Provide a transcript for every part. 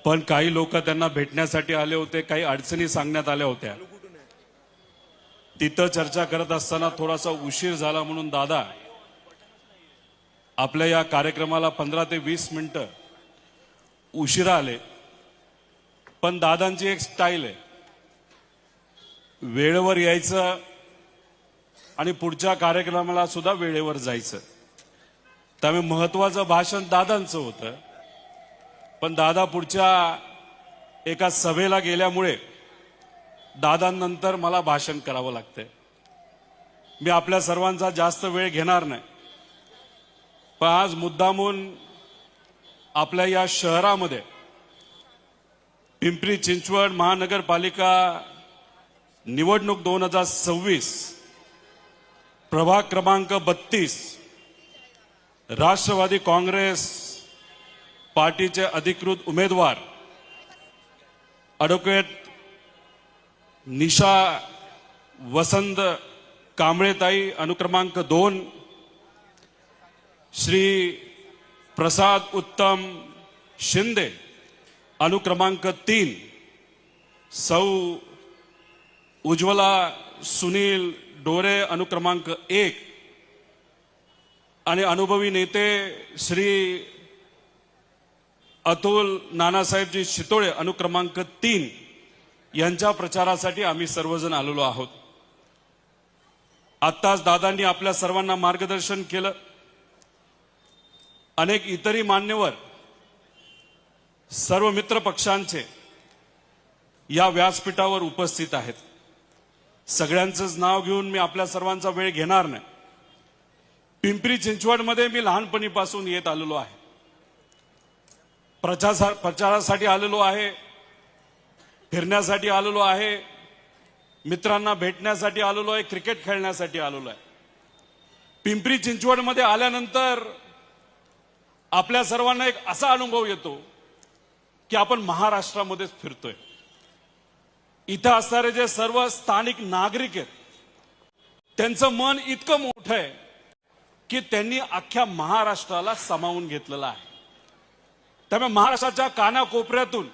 पण काही लोक त्यांना भेटण्यासाठी आले होते, काही अडचणी सांगण्यात आल्या होत्या। तिथं चर्चा करत असताना थोडासा उशीर झाला म्हणून दादा आपल्या या कार्यक्रमाला 15 ते 20 मिनिटं उशिरा आले। पण दादांची एक स्टाईल आहे, वेळेवर यायचं आणि पुढच्या कार्यक्रमाला सुद्धा वेळेवर जायचं। त्यामुळे महत्त्वाचं भाषण दादांचं होतं, पण दादा पुढच्या एका सभेला गेल्यामुळे दादांनंतर मला भाषण करावं लागतंय। मी आपल्या सर्वांचा जास्त वेळ घेणार नाही, पण आज मुद्दामून आपल्या या शहरामध्ये पिंपरी चिंचवड महानगरपालिका निवडणूक 2026 प्रभाग क्रमांक 32 राष्ट्रवादी काँग्रेस पार्टीचे अधिकृत उमेदवार ॲडव्होकेट निशा वसंत कांबळेताई अनुक्रमांक 2, श्री प्रसाद उत्तम शिंदे अनुक्रमांक 3, सौ उज्ज्वला सुनील डोरे अनुक्रमांक 1 आणि अनुभवी नेते श्री अतुल नानासाहेबजी शितोळे अनुक्रमांक 3 यांच्या प्रचारासाठी आम्ही सर्वजण आलेलो आहोत। आत्ताच दादांनी आपल्या सर्वांना मार्गदर्शन केलं। अनेक इतरही मान्यवर सर्व मित्र पक्षांचे या व्यासपीठावर उपस्थित आहेत। सगळ्यांचंच नाव घेऊन मी आपल्या सर्वांचा वेळ घेणार नाही। पिंपरी चिंचवडमध्ये मी लहानपणीपासून येत आलेलो आहे, प्रचारासाठी आलेलो आहे, फिरण्यासाठी आलेलो आहे, मित्रांना भेटण्यासाठी आलेलो आहे, क्रिकेट खेळण्यासाठी आलेलो आहे। पिंपरी चिंचवडमध्ये आल्यानंतर आपल्या सर्वांना एक असा अनुभव येतो की आपण महाराष्ट्रामध्येच फिरतोय। इथं असणारे जे सर्व स्थानिक नागरिक आहेत त्यांचं मन इतकं मोठं आहे की त्यांनी अख्ख्या महाराष्ट्राला सामावून घेतलेलं आहे। त्यामुळे महाराष्ट्राच्या कानाकोपऱ्यातून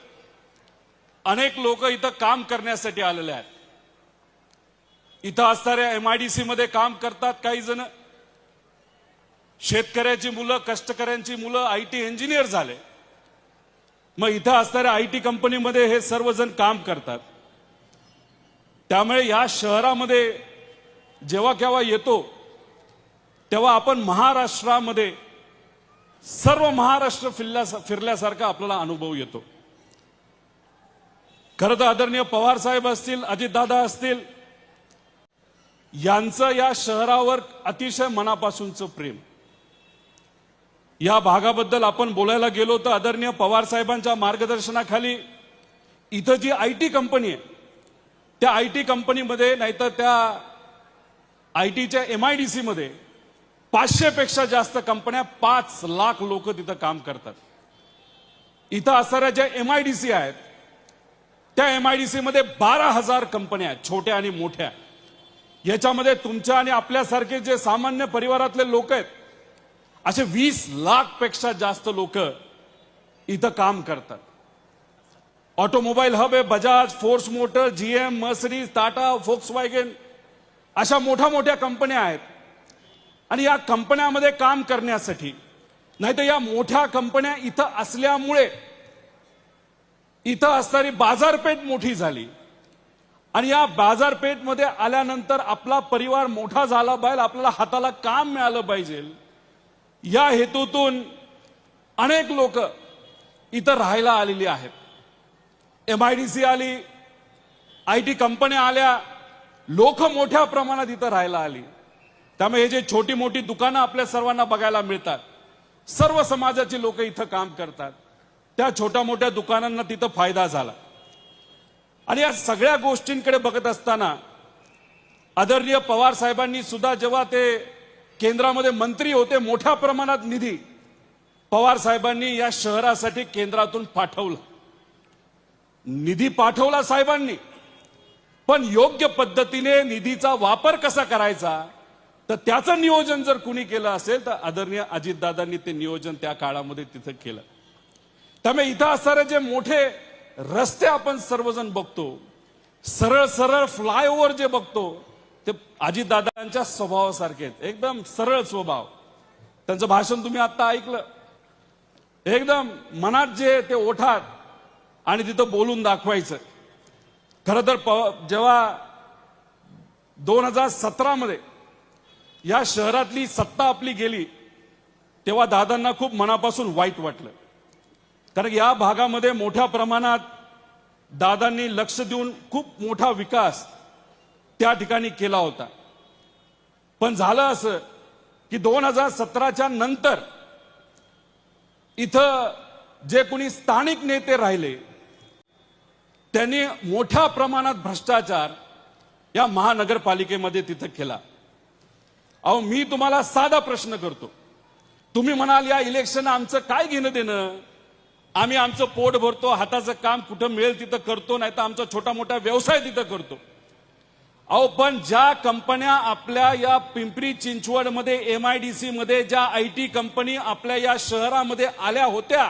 अनेक लोक इथं काम करण्यासाठी आलेले आहेत। इथं असणाऱ्या MIDC मध्ये काम करतात काही जण, शेतकऱ्याची मुलं, कष्टकऱ्यांची मुलं IT इंजिनियर झाले, मग इथं असणाऱ्या IT कंपनीमध्ये हे सर्वजण काम करतात। त्यामुळे या शहरामध्ये जेव्हा केव्हा येतो तेव्हा आपण महाराष्ट्रामध्ये सर्व महाराष्ट्र फिरल्यासारखा आपल्याला अनुभव येतो। खरं तर आदरणीय पवार साहेब असतील, अजितदादा असतील, यांचं या शहरावर अतिशय मनापासूनचं प्रेम। या भागाबद्दल आपण बोलायला गेलो तर आदरणीय पवार साहेबांच्या मार्गदर्शनाखाली इथं जी IT कंपनी आहे त्या IT कंपनीमध्ये नाहीतर त्या ITच्या MIDC मध्ये 500 पेक्षा जास्त कंपन्या, 5 लाख लोक तिथं काम करतात। इथं असणाऱ्या ज्या MIDC आहेत त्या MIDC मध्ये 12,000 कंपन्या आहेत, छोट्या आणि मोठ्या। याच्यामध्ये तुमच्या आणि आपल्यासारखे जे सामान्य परिवारातले लोक आहेत असे 20 लाख पेक्षा जास्त लोक इथं काम करतात। ऑटोमोबाईल हब आहे, Bajaj, force motor, GM, Mercedes, Tata, Volkswagen अशा मोठ्या कंपन्या आहेत। आणि या कंपन्यांमध्ये काम करण्यासाठी नाहीतर या मोठ्या कंपन्या इथं असल्यामुळे इथं असणारी बाजारपेठ मोठी झाली आणि या बाजारपेठमध्ये आल्यानंतर आपला परिवार मोठा झाला पाहिजे, आपल्याला हाताला काम मिळालं पाहिजे, या हेतूतून अनेक लोक इथं राहायला आलेली आहेत। MIDC आली, IT कंपन्या आल्या, लोक मोठ्या प्रमाणात इथं राहायला आली। त्यामुळे हे जे छोटी मोठी दुकानं आपल्या सर्वांना बघायला मिळतात, सर्व समाजाची लोक इथं काम करतात, त्या छोट्या मोठ्या दुकानांना तिथं फायदा झाला। आणि या सगळ्या गोष्टींकडे बघत असताना आदरणीय पवार साहेबांनी सुद्धा जेव्हा ते केंद्रामध्ये मंत्री होते, मोठ्या प्रमाणात निधी पवार साहेबांनी या शहरासाठी केंद्रातून पाठवला। निधी पाठवला साहेबांनी, पण योग्य पद्धतीने निधीचा वापर कसा करायचा तर त्याचं नियोजन जर कुणी केलं असेल तर आदरणीय अजितदादांनी ते नियोजन त्या काळामध्ये तिथं केलं। त्यामुळे इथं असणारे जे मोठे रस्ते आपण सर्वजण बघतो, सरळ सरळ फ्लायओव्हर जे बघतो, ते अजितदादांच्या स्वभावासारखे आहेत. एकदम सरळ स्वभाव. त्यांचं भाषण तुम्ही आता ऐकलं. एकदम मनात जे ते ओठात आणि तिथं बोलून दाखवायचं. खरं तर जेव्हा 2017 मध्ये या शहरातली सत्ता आपली गेली, तेव्हा दादांना खूप मनापासून वाईट वाटलं. कारण या भागामध्ये मोठ्या प्रमाणात दादांनी लक्ष देऊन खूप मोठा विकास त्या ठिकाणी केला होता. पण झालं असं की 2017च्या नंतर इथं जे कोणी स्थानिक नेते राहिले त्यांनी मोठ्या प्रमाणात भ्रष्टाचार या महानगरपालिकेमध्ये तिथं केला. अहो, मी तुम्हाला साधा प्रश्न करतो. तुम्ही म्हणाल या इलेक्शन आमचं काय घेणं देणं, आम्ही आमचं पोट भरतो, हाताचं काम कुठं मिळेल तिथं करतो, नाही तर आमचा छोटा मोठा व्यवसाय तिथं करतो. अहो, पण ज्या कंपन्या आपल्या या पिंपरी चिंचवडमध्ये MIDC मध्ये ज्या IT कंपनी आपल्या या शहरामध्ये आल्या होत्या,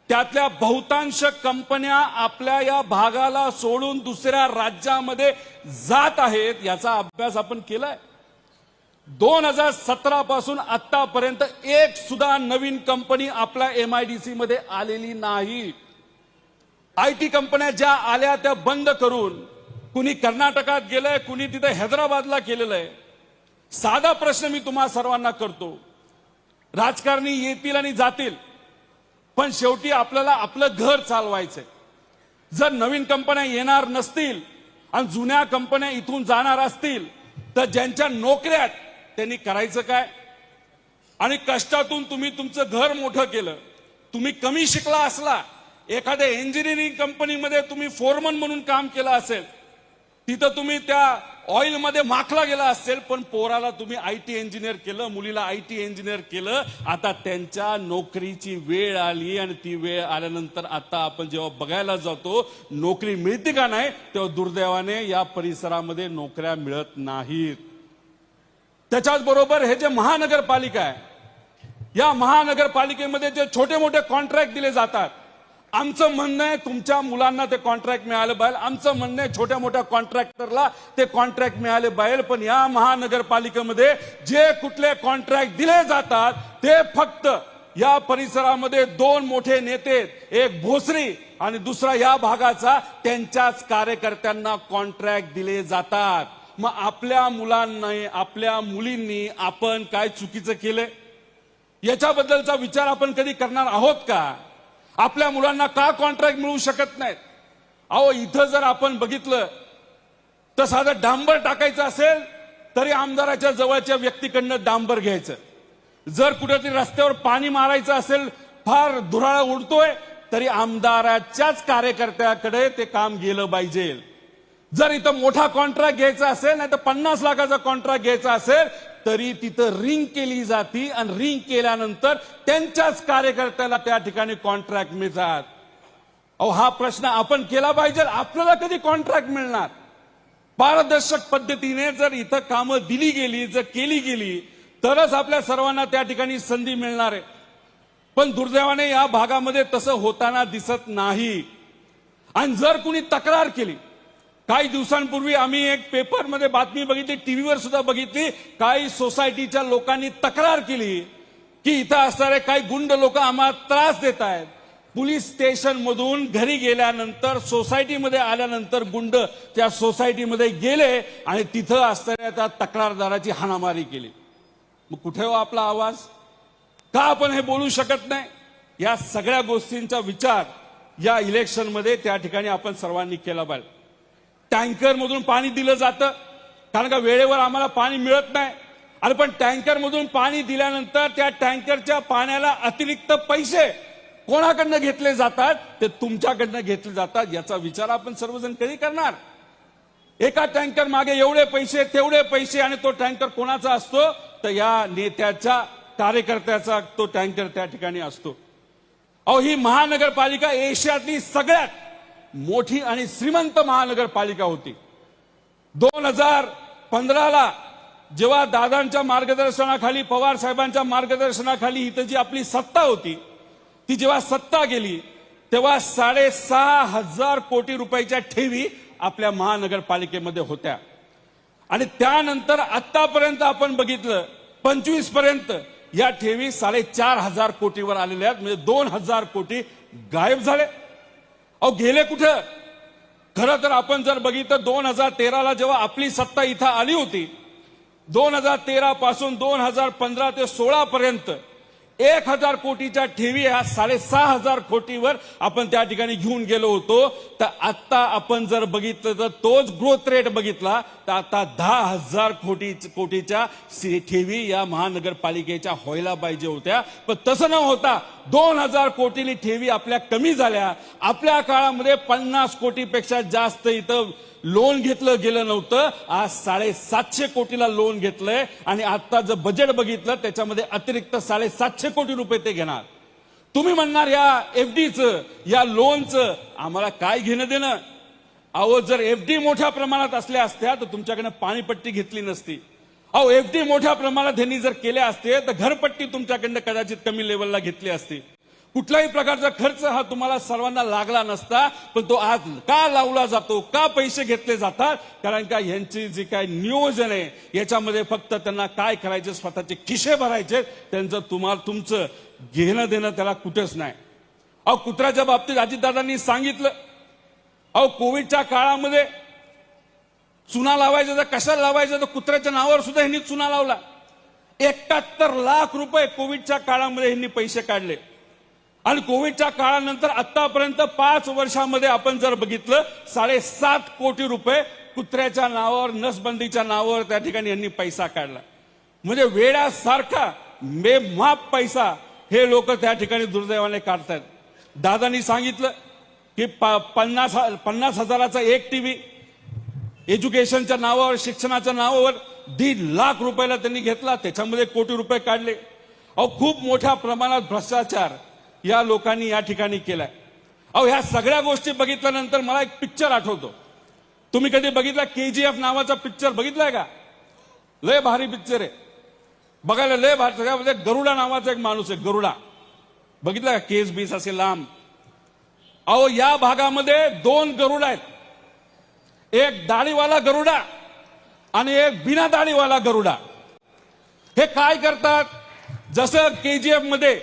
त्यातल्या बहुतांश कंपन्या आपल्या या भागाला सोडून दुसऱ्या राज्यामध्ये जात आहेत. याचा अभ्यास आपण केलाय. 2017 पासून आतापर्यंत एक सुद्धा नवीन कंपनी आपल्या MIDC मध्ये आलेली नाही. IT कंपन्या ज्या आल्या त्या बंद करून कुणी कर्नाटकात गेलंय, कुणी तिथे हैदराबादला केलेलं आहे. साधा प्रश्न मी तुम्हा सर्वांना करतो. राजकारणी येतील आणि जातील, पण शेवटी आपल्याला आपलं घर चालवायचंय. जर नवीन कंपन्या येणार नसतील आणि जुन्या कंपन्या इथून जाणार असतील तर ज्यांच्या नोकऱ्या आहेत त्यांनी करायचं काय? आणि कष्टातून तुम्ही तुमचं घर मोठं केलं. तुम्ही कमी शिकला असला, एखाद्या इंजिनिअरिंग कंपनीमध्ये तुम्ही फोरमन म्हणून काम केलं असेल, तिथं तुम्ही त्या ऑइल मध्ये माखला गेला असेल, पण पोराला तुम्ही IT इंजिनियर केलं, मुलीला IT इंजिनियर केलं. आता त्यांच्या नोकरीची वेळ आली आणि ती वेळ आल्यानंतर आता आपण जेव्हा बघायला जातो नोकरी मिळते का नाही, तेव्हा दुर्दैवाने या परिसरामध्ये नोकऱ्या मिळत नाहीत. त्याच्याच बरोबर हे जे महानगरपालिका आहे, या महानगरपालिकेमध्ये जे छोटे मोठे कॉन्ट्रॅक्ट दिले जातात, आमचं म्हणणं आहे तुमच्या मुलांना ते कॉन्ट्रॅक्ट मिळाले पाहिजे. आमचं म्हणणं आहे छोट्या मोठ्या कॉन्ट्रॅक्टरला ते कॉन्ट्रॅक्ट मिळाले पाहिजे. पण या महानगरपालिकेमध्ये जे कुठले कॉन्ट्रॅक्ट दिले जातात ते फक्त या परिसरामध्ये दोन मोठे नेते, एक भोसरी आणि दुसरा या भागाचा, त्यांच्याच कार्यकर्त्यांना कॉन्ट्रॅक्ट दिले जातात. मग आपल्या मुलांना, आपल्या मुलींनी आपण काय चुकीचं केलंय याच्याबद्दलचा विचार आपण कधी करणार आहोत का? आपल्या मुलांना का कॉन्ट्रॅक्ट मिळू शकत नाहीत? अहो, इथं जर आपण बघितलं तर साधं डांबर टाकायचं असेल तरी आमदाराच्या जवळच्या व्यक्तीकडनं डांबर घ्यायचं. जर कुठेतरी रस्त्यावर पाणी मारायचं असेल, फार धुराळा उडतोय, तरी आमदाराच्याच कार्यकर्त्याकडे ते काम गेलं पाहिजे. जर इथं मोठा कॉन्ट्रॅक्ट घ्यायचा असेल, नाही तर 50 लाखाचा कॉन्ट्रॅक्ट घ्यायचा असेल, तरी तिथं रिंग केली जाती आणि रिंग केल्यानंतर त्यांच्याच कार्यकर्त्याला त्या ठिकाणी कॉन्ट्रॅक्ट मिळतात. अहो, हा प्रश्न आपण केला पाहिजे. आपल्याला कधी कॉन्ट्रॅक्ट मिळणार? पारदर्शक पद्धतीने जर इथं कामं दिली गेली, जर केली गेली, तरच आपल्या सर्वांना त्या ठिकाणी संधी मिळणार आहे. पण दुर्दैवाने या भागामध्ये तसं होताना दिसत नाही. आणि जर कुणी तक्रार केली, काही दिवसांपूर्वी आम्ही एक पेपरमध्ये बातमी बघितली, टीव्हीवर सुद्धा बघितली, काही सोसायटीच्या लोकांनी तक्रार केली की इथं असणारे काही गुंड लोक आम्हाला त्रास देत आहेत. पोलीस स्टेशन मधून घरी गेल्यानंतर, सोसायटीमध्ये आल्यानंतर गुंड त्या सोसायटीमध्ये गेले आणि तिथं असणाऱ्या त्या तक्रारदाराची हाणामारी केली. मग कुठे हो आपला आवाज? का आपण हे बोलू शकत नाही? या सगळ्या गोष्टींचा विचार या इलेक्शनमध्ये त्या ठिकाणी आपण सर्वांनी केला पाहिजे. टँकर मधून पाणी दिलं जातं, कारण का वेळेवर आम्हाला पाणी मिळत नाही. अरे पण टँकर मधून पाणी दिल्यानंतर त्या टँकरच्या पाण्याला अतिरिक्त पैसे कोणाकडनं घेतले जातात? ते तुमच्याकडनं घेतले जातात. याचा विचार आपण सर्वजण कधी करणार? एका टँकर मागे एवढे पैसे, तेवढे पैसे, आणि तो टँकर कोणाचा असतो? तर या नेत्याच्या, कार्यकर्त्याचा तो टँकर त्या ठिकाणी असतो. अहो, ही महानगरपालिका एशियातली सगळ्यात मोठी आणि श्रीमंत महानगरपालिका होती. 2015ला जेव्हा दादांच्या मार्गदर्शनाखाली, पवार साहेबांच्या मार्गदर्शनाखाली इथं जी आपली सत्ता होती, ती जेव्हा सत्ता गेली तेव्हा 6,500 कोटी रुपयाच्या ठेवी आपल्या महानगरपालिकेमध्ये होत्या आणि त्यानंतर आतापर्यंत आपण बघितलं 25 पर्यंत या ठेवी 4,500 कोटीवर आलेल्या आहेत. म्हणजे 2,000 कोटी गायब झाले. अहो गेले कुठं? खरं तर आपण जर बघितलं 2013ला जेव्हा आपली सत्ता इथं आली होती, 2013 पासून 2015 ते 16 पर्यंत 1,000 कोटीच्या ठेवी ह्या 6,500 कोटीवर आपण त्या ठिकाणी घेऊन गेलो होतो. तर आता आपण जर बघितलं तर तोच ग्रोथ रेट बघितला तर आता 10,000 कोटीच्या ठेवी या महानगरपालिकेच्या व्हायला पाहिजे होत्या. पण तसं न होता 2,000 कोटीनी ठेवी आपल्या कमी झाल्या. आपल्या काळामध्ये 50 कोटीपेक्षा जास्त इथं लोन घेतलं गेलं नव्हतं. आज 750 कोटीला लोन घेतलंय आणि आता जर बजेट बघितलं त्याच्यामध्ये अतिरिक्त 750 कोटी रुपये ते घेणार. तुम्ही म्हणणार या एफडीचं या लोनचं आम्हाला काय घेणं देणं? अहो जर एफडी मोठ्या प्रमाणात असल्या असत्या तर तुमच्याकडे पाणीपट्टी घेतली नसती. अहो एफडी मोठ्या प्रमाणात त्यांनी जर केल्या असते तर घरपट्टी तुमच्याकडनं कदाचित कमी लेवलला घेतली असती. कुठल्याही प्रकारचा खर्च हा तुम्हाला सर्वांना लागला नसता. पण तो आज का लावला जातो, का पैसे घेतले जातात? कारण का यांची जी काय नियोजन आहे याच्यामध्ये फक्त त्यांना काय करायचे, स्वतःचे खिशे भरायचे, त्यांचं तुमचं घेणं देणं त्याला कुठेच नाही. अहो कुत्र्याच्या बाबतीत अजितदादांनी सांगितलं. अहो कोविडच्या काळामध्ये चुना लावायचा तर कशाला लावायचा, तर कुत्र्याच्या नावावर सुद्धा यांनी चुना लावला. 71 लाख रुपये कोविडच्या काळामध्ये यांनी पैसे काढले आणि कोविडच्या काळानंतर आतापर्यंत 5 वर्षामध्ये आपण जर बघितलं 7.5 कोटी रुपये कुत्र्याच्या नावावर, नसबंदीच्या नावावर त्या ठिकाणी यांनी पैसा काढला. म्हणजे वेड्यासारखा बेमाप पैसा हे लोक त्या ठिकाणी दुर्दैवाने काढतात. दादांनी सांगितलं की 50,000चा एक टीव्ही, एज्युकेशनच्या नावावर, शिक्षणाच्या नावावर 1.5 लाख रुपयाला त्यांनी घेतला, त्याच्यामध्ये कोटी रुपये काढले. अहो खूप मोठ्या प्रमाणात भ्रष्टाचार या लोकांनी या ठिकाणी केलाय. अहो ह्या सगळ्या गोष्टी बघितल्यानंतर मला एक पिक्चर आठवतो. तुम्ही कधी बघितला KGF नावाचा पिक्चर बघितलाय का? लय भारी पिक्चर आहे, बघायला लय भारी. त्याच्यामध्ये गरुडा नावाचा एक माणूस आहे, गरुडा बघितला का? केस बीस असे लांब. अहो या भागामध्ये 2 गरुड आहेत, एक दाढीवाला गरुडा आणि एक बिना दाढीवाला गरुडा. हे काय करतात? जसं KGF मध्ये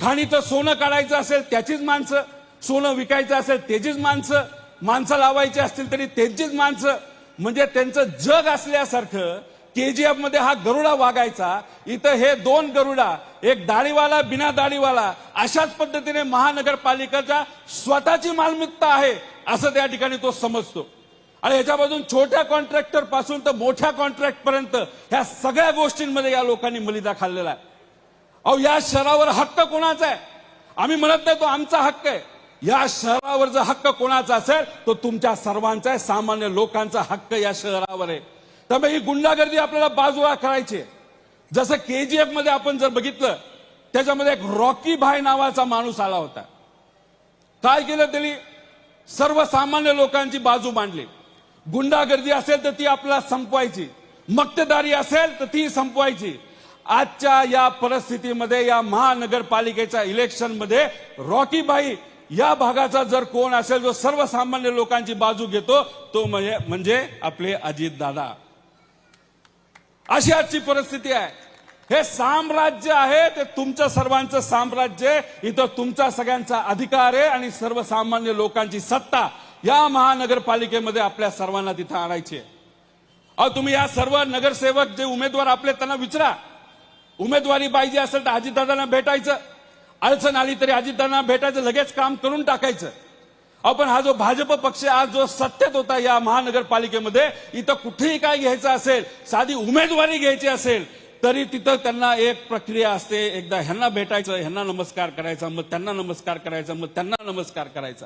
खाणीचं सोनं काढायचं असेल त्याचीच माणसं, सोनं विकायचं असेल त्याचीच माणसं, माणसं लावायची असतील तरी त्यांचीच माणसं. म्हणजे त्यांचं जग असल्यासारखं KGF मध्ये हा गरुडा वागायचा. इथं हे 2 गरुडा, एक दाढीवाला बिना दाढीवाला, अशाच पद्धतीने महानगरपालिकेचा स्वतःची मालमत्ता आहे असं त्या ठिकाणी तो समजतो. आणि ह्याच्यापासून छोट्या कॉन्ट्रॅक्टर पासून तर मोठ्या कॉन्ट्रॅक्ट पर्यंत ह्या सगळ्या गोष्टींमध्ये या लोकांनी मलिदा खाल्लेला आहे. अहो या शहरावर हक्क कोणाचा आहे? आम्ही म्हणत नाही तो आमचा हक्क आहे. या शहरावर जर हक्क कोणाचा असेल तो तुमच्या सर्वांचा आहे, सामान्य लोकांचा हक्क या शहरावर आहे. त्यामुळे ही गुंडागर्दी आपल्याला बाजूला करायची. जसं KGF मध्ये आपण जर बघितलं त्याच्यामध्ये एक रॉकी भाई नावाचा माणूस आला होता. काय केलं त्यांनी? सर्वसामान्य लोकांची बाजू मांडली. गुंडागर्दी असेल तर ती आपल्याला संपवायची, मक्तेदारी असेल तर ती संपवायची. आजच्या या परिस्थितीमध्ये या महानगरपालिकेच्या इलेक्शन मध्ये रॉकी भाई या भागाचा जर कोण असेल जो सर्वसामान्य लोकांची बाजू घेतो तो म्हणजे आपले अजित दादा. अशी आजची परिस्थिती आहे. हे साम्राज्य आहे ते तुमचं सर्वांचं साम्राज्य. इथं तुमचा सगळ्यांचा अधिकार आहे आणि सर्वसामान्य लोकांची सत्ता या महानगरपालिकेमध्ये आपल्या सर्वांना तिथं आणायची आहे. अहो तुम्ही या सर्व नगरसेवक जे उमेदवार आपले त्यांना विचारा, उमेदवारी पाहिजे असेल तर अजितदादांना भेटायचं, अडचण आली तरी अजितदादांना भेटायचं, लगेच काम करून टाकायचं. आपण हा जो भाजप पक्ष आज जो सत्तेत होता या महानगरपालिकेमध्ये, इथं कुठेही काय घ्यायचं असेल, साधी उमेदवारी घ्यायची असेल तरी तिथं त्यांना एक प्रक्रिया असते. एकदा ह्यांना भेटायचं, ह्यांना नमस्कार करायचा, मग त्यांना नमस्कार करायचा, मग त्यांना नमस्कार करायचा.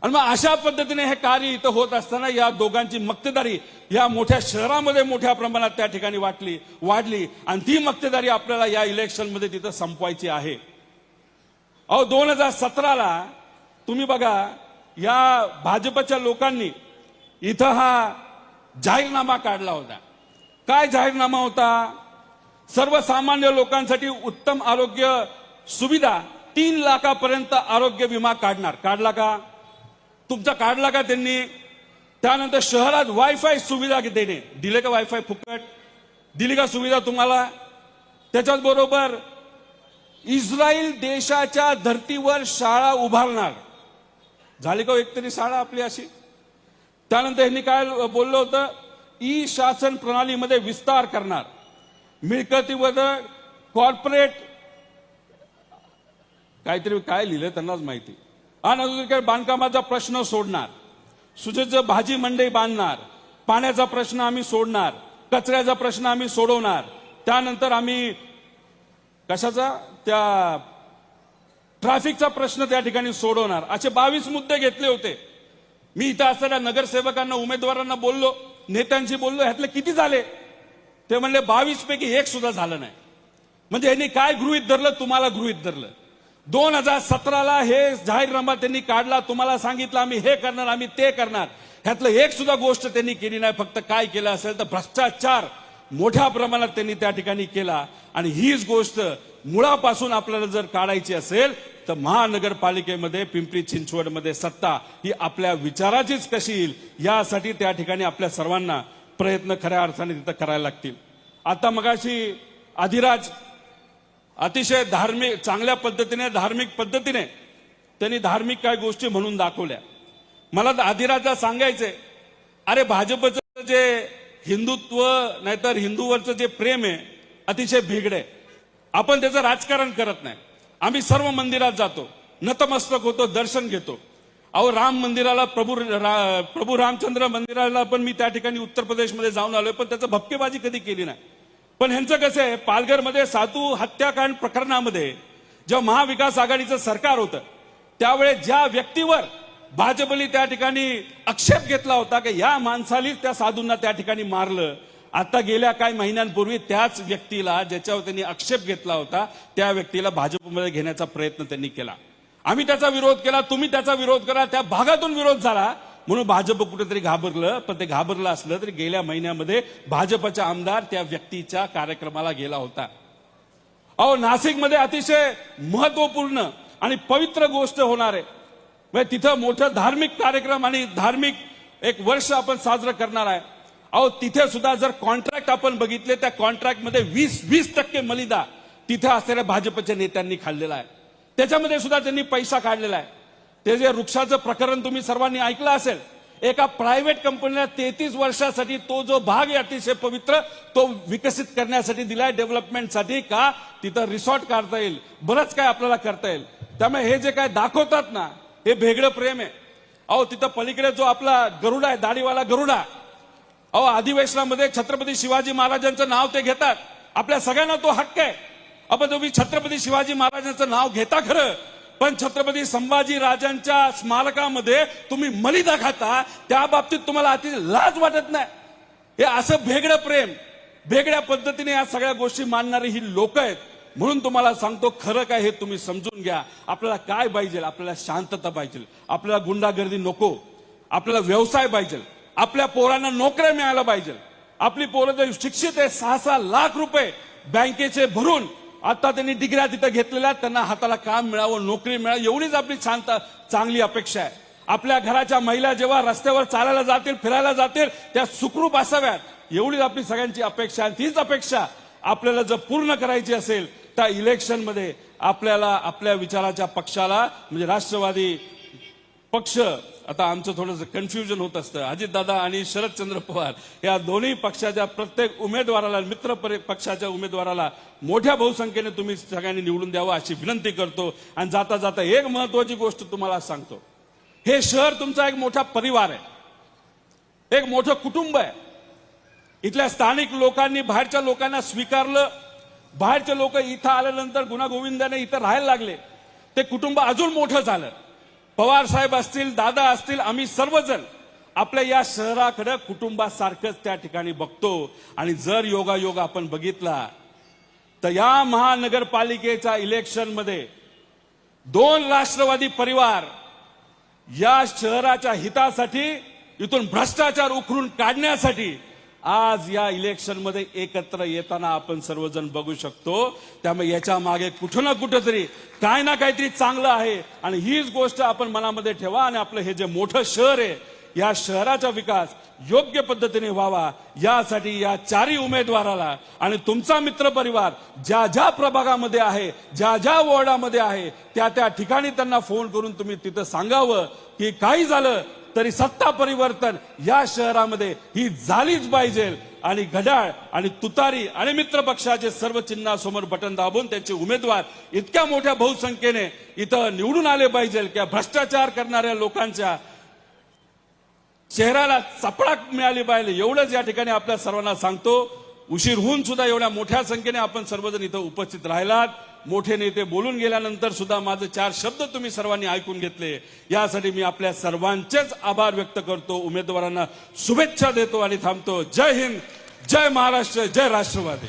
आणि मग अशा पद्धतीने हे कार्य इथं होत असताना या दोघांची मक्तेदारी या मोठ्या शहरामध्ये मोठ्या प्रमाणात त्या ठिकाणी वाढली आणि ती मक्तेदारी आपल्याला या इलेक्शन मध्ये तिथं संपवायची आहे. अहो 2017ला तुम्ही बघा या भाजपच्या लोकांनी इथं हा जाहीरनामा काढला होता. काय जाहीरनामा होता? सर्वसामान्य लोकांसाठी उत्तम आरोग्य सुविधा 3 लाखापर्यंत आरोग्य विमा काढणार. काढला का? तुमचा काढला का त्यांनी? त्यानंतर शहरात वायफाय सुविधा देणे. दिले का? वायफाय फुकट दिली का सुविधा तुम्हाला? त्याच्याच बरोबर इस्रायल देशाच्या धर्तीवर शाळा उभारणार. झाली का एक तरी शाळा आपली अशी? त्यानंतर यांनी काय बोललं होतं? ई शासन प्रणालीमध्ये विस्तार करणार. मिळकतीवर कॉर्पोरेट काहीतरी काय लिहिलं त्यांनाच माहिती. आणि बांधकामाचा प्रश्न सोडणार. सुसज्ज भाजी मंडई बांधणार. पाण्याचा प्रश्न आम्ही सोडणार. कचऱ्याचा प्रश्न आम्ही सोडवणार. त्यानंतर आम्ही कशाचा? त्या ट्रॅफिकचा प्रश्न त्या ठिकाणी सोडवणार. असे 22 मुद्दे घेतले होते. मी इथं असणाऱ्या नगरसेवकांना, उमेदवारांना बोललो, नेत्यांशी बोललो, ह्यातले किती झाले? ते म्हणले 22 पैकी एक सुद्धा झालं नाही. म्हणजे यांनी काय गृहीत धरलं? तुम्हाला गृहीत धरलं. 2017ला हे जाहीरनामा त्यांनी काढला. तुम्हाला सांगितलं आम्ही हे करणार, आम्ही ते करणार. ह्यातलं एक सुद्धा गोष्ट त्यांनी केली नाही. फक्त काय केलं असेल तर भ्रष्टाचार मोठ्या प्रमाणात त्यांनी त्या ठिकाणी केला. आणि हीच गोष्ट मुळापासून आपल्याला जर काढायची असेल तर महानगरपालिकेमध्ये, पिंपरी चिंचवडमध्ये सत्ता ही आपल्या विचाराचीच कशी येईल यासाठी त्या ठिकाणी आपल्या सर्वांना प्रयत्न खऱ्या अर्थाने तिथं करायला लागतील. आता मगाशी अधिराज अतिशय धार्मिक, चांगल्या पद्धतीने, धार्मिक पद्धतीने त्यांनी धार्मिक काय गोष्टी म्हणून दाखवल्या. मला अधिराजला सांगायचंय, अरे भाजपचं जे हिंदुत्व नाहीतर हिंदूवरचं जे प्रेम आहे अतिशय भेगड आहे. आपण त्याचं राजकारण करत नाही. आम्ही सर्व मंदिरात जातो, नतमस्तक होतो, दर्शन घेतो. अहो राम मंदिराला, प्रभू रामचंद्र मंदिराला पण मी त्या ठिकाणी उत्तर प्रदेशमध्ये जाऊन आलोय, पण त्याचं भपकेबाजी कधी केली नाही. पण ह्यांचं कसं आहे, पालघरमध्ये साधू हत्याकांड प्रकरणामध्ये जेव्हा महाविकास आघाडीचं सरकार होतं त्यावेळेस ज्या व्यक्तीवर भाजपने त्या ठिकाणी आक्षेप घेतला होता की या माणसालीच त्या साधूंना त्या ठिकाणी मारलं, आता गेल्या काही महिन्यांपूर्वी त्याच व्यक्तीला, ज्याच्यावर त्यांनी आक्षेप घेतला होता, त्या व्यक्तीला भाजपमध्ये घेण्याचा प्रयत्न त्यांनी केला. आम्ही त्याचा विरोध केला, तुम्ही त्याचा विरोध करा. त्या भागातून विरोध झाला म्हणून भाजप कुठेतरी घाबरलं. पण ते घाबरलं असलं तरी गेल्या महिन्यामध्ये भाजपचा आमदार त्या व्यक्तीच्या कार्यक्रमाला गेला होता. अहो नाशिकमध्ये अतिशय महत्वपूर्ण आणि पवित्र गोष्ट होणार आहे. तिथं मोठं धार्मिक कार्यक्रम आणि धार्मिक एक वर्ष आपण साजरं करणार आहे. अहो तिथे सुद्धा जर कॉन्ट्रॅक्ट आपण बघितले, त्या कॉन्ट्रॅक्टमध्ये 20% मलिदा तिथे असलेल्या भाजपच्या नेत्यांनी खाल्लेला आहे. त्याच्यामध्ये सुद्धा त्यांनी पैसा काढलेला आहे. ते जे वृक्षाचं प्रकरण तुम्ही सर्वांनी ऐकलं असेल, एका प्रायव्हेट कंपनीला 33 वर्षासाठी तो जो भाग आहे अतिशय पवित्र, तो विकसित करण्यासाठी दिलाय, डेव्हलपमेंटसाठी. का? तिथं रिसॉर्ट काढता येईल, बरंच काय आपल्याला करता येईल. त्यामुळे हे जे काय दाखवतात ना, हे भेगडं प्रेम आहे. अहो तिथं पलीकडे जो आपला गरुडा आहे, दाढीवाला गरुडा, अहो अधिवेशनामध्ये छत्रपती शिवाजी महाराजांचं नाव ते घेतात. आपल्या सगळ्यांना तो हक्क आहे. आपण तुम्ही छत्रपती शिवाजी महाराजांचं नाव घेता खरं, पण छत्रपती संभाजी राजांच्या स्मारकामध्ये तुम्ही मलिदा खाता, त्या बाबतीत तुम्हाला अति लाज वाटत नाही. हे असं भेगडं प्रेम, भेगड्या पद्धतीने या सगळ्या गोष्टी मानणारी ही लोक आहेत. म्हणून तुम्हाला सांगतो, खरं काय हे तुम्ही समजून घ्या. आपल्याला काय पाहिजे? आपल्याला शांतता पाहिजे, आपल्याला गुंडागर्दी नको, आपल्याला व्यवसाय पाहिजे, आपल्या पोरांना नोकऱ्या मिळायला पाहिजे. आपली पोरं जर शिक्षित आहे, 6-6 लाख रुपये बँकेचे भरून आता त्यांनी डिग्र्या तिथं घेतलेल्या, त्यांना हाताला काम मिळावं, नोकरी मिळावी, एवढीच आपली चांगली अपेक्षा आहे. आपल्या घराच्या महिला जेव्हा रस्त्यावर चालायला जातील, फिरायला जातील, त्या सुखरूप असाव्यात, एवढीच आपली सगळ्यांची अपेक्षा आहे. तीच अपेक्षा आपल्याला जर पूर्ण करायची असेल तर इलेक्शनमध्ये आपल्याला आपल्या विचाराच्या पक्षाला, म्हणजे राष्ट्रवादी पक्ष, आता आमचं थोडंसं कन्फ्युजन होत असतं, अजितदादा आणि शरदचंद्र पवार या दोन्ही पक्षाच्या प्रत्येक उमेदवाराला, मित्र पक्षाच्या उमेदवाराला मोठ्या बहुसंख्येने तुम्ही सगळ्यांनी निवडून द्यावं अशी विनंती करतो. आणि जाता जाता एक महत्वाची गोष्ट तुम्हाला सांगतो, हे शहर तुमचा एक मोठा परिवार आहे, एक मोठं कुटुंब आहे. इथल्या स्थानिक लोकांनी बाहेरच्या लोकांना स्वीकारलं. बाहेरचे लोक इथं आल्यानंतर गुण्यागोविंदाने इथं राहायला लागले. ते कुटुंब अजून मोठं झालं. पवार साहेब असतील, दादा असतील, आम्ही सर्वजण आपल्या या शहराकडे कुटुंबासारखंच त्या ठिकाणी बघतो. आणि जर योगायोग आपण बघितला तर या महानगरपालिकेच्या इलेक्शनमध्ये 2 राष्ट्रवादी परिवार या शहराच्या हितासाठी, इथून भ्रष्टाचार उखडून काढण्यासाठी आज या इलेक्शनमध्ये एकत्र येताना आपण सर्वजण बघू शकतो. त्यामुळे याच्या मागे कुठं ना कुठंतरी काय ना काहीतरी चांगलं आहे आणि हीच गोष्ट आपण मनामध्ये ठेवा आणि आपलं हे जे मोठं शहर आहे या शहराचा विकास योग्य पद्धतीने व्हावा यासाठी या चारही उमेदवाराला आणि तुमचा मित्रपरिवार ज्या ज्या प्रभागामध्ये आहे ज्या ज्या वॉर्डामध्ये आहे त्या त्या ठिकाणी त्यांना फोन करून तुम्ही तिथं सांगावं की काही झालं तरी सत्ता परिवर्तन या शहरामध्ये ही झालीच पाहिजे आणि घड्याळ आणि तुतारी आणि मित्र पक्षाचे सर्व चिन्हासमोर बटन दाबून त्यांचे उमेदवार इतक्या मोठ्या बहुसंख्येने इथं निवडून आले पाहिजे की भ्रष्टाचार करणाऱ्या लोकांच्या चेहऱ्याला चपळाक मिळाली पाहिजे एवढंच या ठिकाणी आपल्या सर्वांना सांगतो. उशीर होऊन सुद्धा एवढ्या मोठ्या संख्येने आपण सर्वजण इथं उपस्थित राहिलात. मोठे नेते बोलून गेल्यानंतर सुद्धा माझे 4 शब्द तुम्ही सर्वांनी ऐकून घेतले यासाठी मी आपल्या सर्वांचेच आभार व्यक्त करतो. उमेदवारांना शुभेच्छा देतो आणि थांबतो. जय हिंद, जय महाराष्ट्र, जय राष्ट्रवादी.